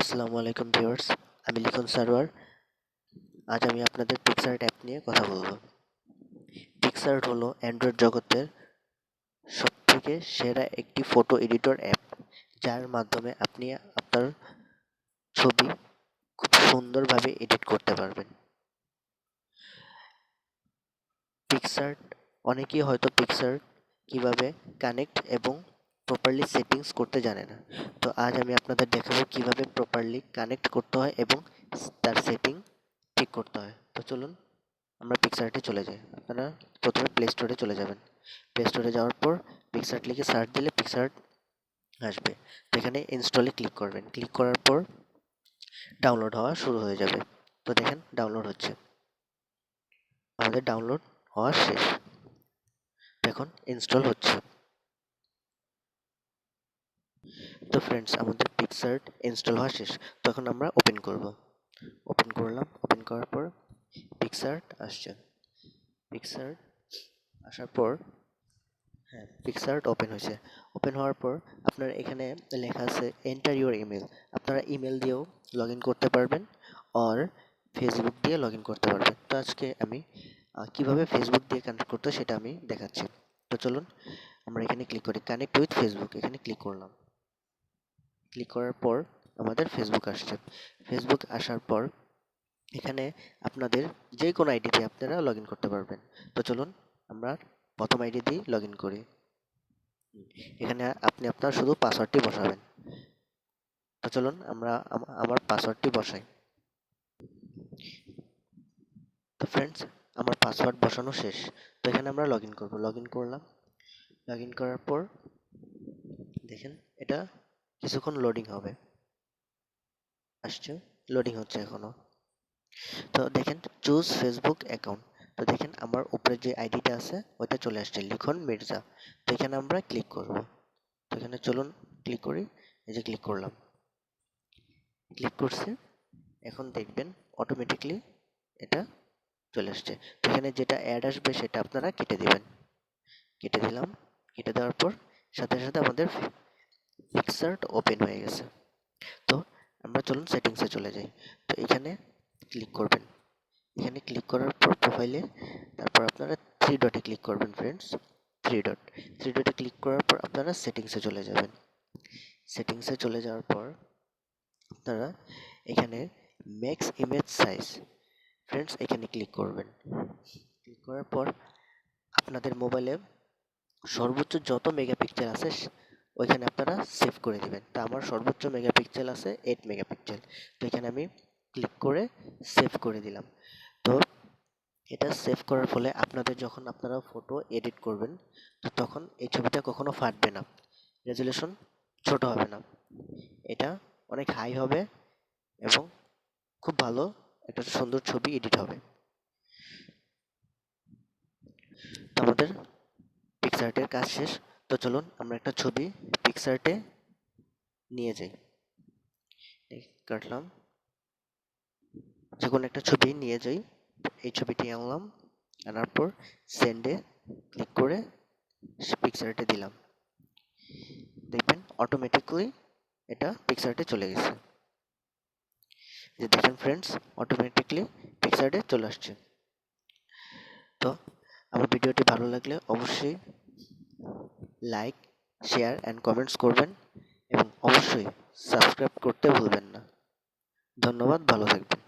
আসসালামু আলাইকুম ভিউয়ার্স, আমি লিখন সারওয়ার। আজ আমি আপনাদের পিক্সার্ট অ্যাপ নিয়ে কথা বলবো। পিক্সার্ট হলো অ্যান্ড্রয়েড জগতের সবথেকে সেরা একটি ফটো এডিটর অ্যাপ, যার মাধ্যমে আপনি আপনার ছবি খুব সুন্দরভাবে এডিট করতে পারবেন। পিক্সার্ট অনেকেই হয়তো পিক্সার্ট কিভাবে কানেক্ট এবং প্রপারলি সেটিংস করতে জানে না। তো আজ আমি আপনাদের দেখাবো কিভাবে প্রপারলি কানেক্ট করতে হয় এবং তার সেটিং ঠিক করতে হয়। তো চলুন আমরা পিক্সার্টে চলে যাই। আপনারা প্রথমে প্লে স্টোরে চলে যাবেন। প্লে স্টোরে যাওয়ার পর পিক্সার্ট লিখে সার্চ দিলে পিক্সার্ট আসবে। তো এখানে ইনস্টলে ক্লিক করবেন। ক্লিক করার পর ডাউনলোড হওয়া শুরু হয়ে যাবে। তো দেখেন ডাউনলোড হচ্ছে। আমাদের ডাউনলোড হওয়া শেষ। এখন ইনস্টল হচ্ছে। তো ফ্রেন্ডস, আমাদের পিক্সার্ট ইনস্টল হওয়া শেষ। তখন আমরা ওপেন করব। ওপেন করলাম। ওপেন করার পর পিক্সার্ট আসছে। পিক্সার্ট আসার পর পিক্সার্ট ওপেন হয়েছে। ওপেন হওয়ার পর আপনার এখানে লেখা আছে এন্টার ইউর ইমেল। আপনারা ইমেল দিয়েও লগ ইন করতে পারবেন, অর ফেসবুক দিয়ে লগ ইন করতে পারবেন। তো আজকে আমি কিভাবে ফেসবুক দিয়ে কানেক্ট করতে সেটা আমি দেখাচ্ছি। তো চলুন আমরা এখানে ক্লিক করি, কানেক্ট উইথ ফেসবুক। এখানে ক্লিক করলাম। ক্লিক করার পর আমাদের ফেসবুক আসছে। ফেসবুক আসার পর এখানে আপনাদের যে কোনো আইডি দিয়ে আপনারা লগ ইন করতে পারবেন। তো চলুন আমরা প্রথম আইডি দিয়ে লগ ইন করি। এখানে আপনি আপনার শুধু পাসওয়ার্ডটি বসাবেন। তো চলুন আমরা আমার পাসওয়ার্ডটি বসাই। তো ফ্রেন্ডস, আমার পাসওয়ার্ড বসানো শেষ। তো এখানে আমরা লগ ইন করবো। লগ ইন করলাম। লগ ইন করার পর দেখেন এটা কিছুক্ষণ লোডিং হবে। আসছে, লোডিং হচ্ছে এখনো। তো দেখেন চুজ ফেসবুক অ্যাকাউন্ট। তো দেখেন আমার উপরে যে আইডিটা আছে ওইটা চলে আসছে, লিখন মির্জা। তো এখানে আমরা ক্লিক করব। তো এখানে চলুন ক্লিক করি। এই যে ক্লিক করলাম। ক্লিক করছি। এখন দেখবেন অটোমেটিকলি এটা চলে আসছে। তো এখানে যেটা অ্যাড আসবে সেটা আপনারা কেটে দিবেন। কেটে দিলাম। কেটে দেওয়ার পর সাথে সাথে আমাদের পিক্সার্ট ওপেন হয়ে গেছে। তো আমরা চলুন সেটিংসে চলে যাই। তো এখানে ক্লিক করবেন। এখানে ক্লিক করার পর প্রোফাইলে, তারপর আপনারা থ্রি ডটে ক্লিক করবেন ফ্রেন্ডস। থ্রি ডটে ক্লিক করার পর আপনারা সেটিংসে চলে যাবেন। সেটিংসে চলে যাওয়ার পর আপনারা এখানে ম্যাক্স ইমেজ সাইজ, ফ্রেন্ডস এখানে ক্লিক করবেন। ক্লিক করার পর আপনাদের মোবাইলে সর্বোচ্চ যত মেগাপিক্সেল আছে ওইখানে আপনারা সেভ করে দিবেন। তা আমার সর্বোচ্চ মেগাপিক্সেল আছে 8 মেগাপিক্সেল। তো এখানে আমি ক্লিক করে সেভ করে দিলাম। তো এটা সেভ করার ফলে আপনাদের যখন আপনারা ফটো এডিট করবেন, তো তখন এই ছবিটা কখনো ফাটবে না, রেজুলেশন ছোট হবে না, এটা অনেক হাই হবে এবং খুব ভালো একটা সুন্দর ছবি এডিট হবে। তো আমাদের পিক্সার্টের কাজ শেষ। তো চলুন আমরা একটা ছবি পিক্সার্টে নিয়ে যাই। কাটলাম, যে কোনো একটা ছবি নিয়ে যাই। এই ছবিটি আনলাম। আনার পর সেন্ডে ক্লিক করে পিক্সার্টে দিলাম। দেখবেন অটোমেটিকলি এটা পিক্সার্টে চলে গেছে। যে দেখেন ফ্রেন্ডস, অটোমেটিকলি পিক্সার্টে চলে আসছে। তো আমার ভিডিওটি ভালো লাগলে অবশ্যই লাইক, শেয়ার অ্যান্ড কমেন্টস করবেন এবং অবশ্যই সাবস্ক্রাইব করতে ভুলবেন না। ধন্যবাদ, ভালো থাকবেন।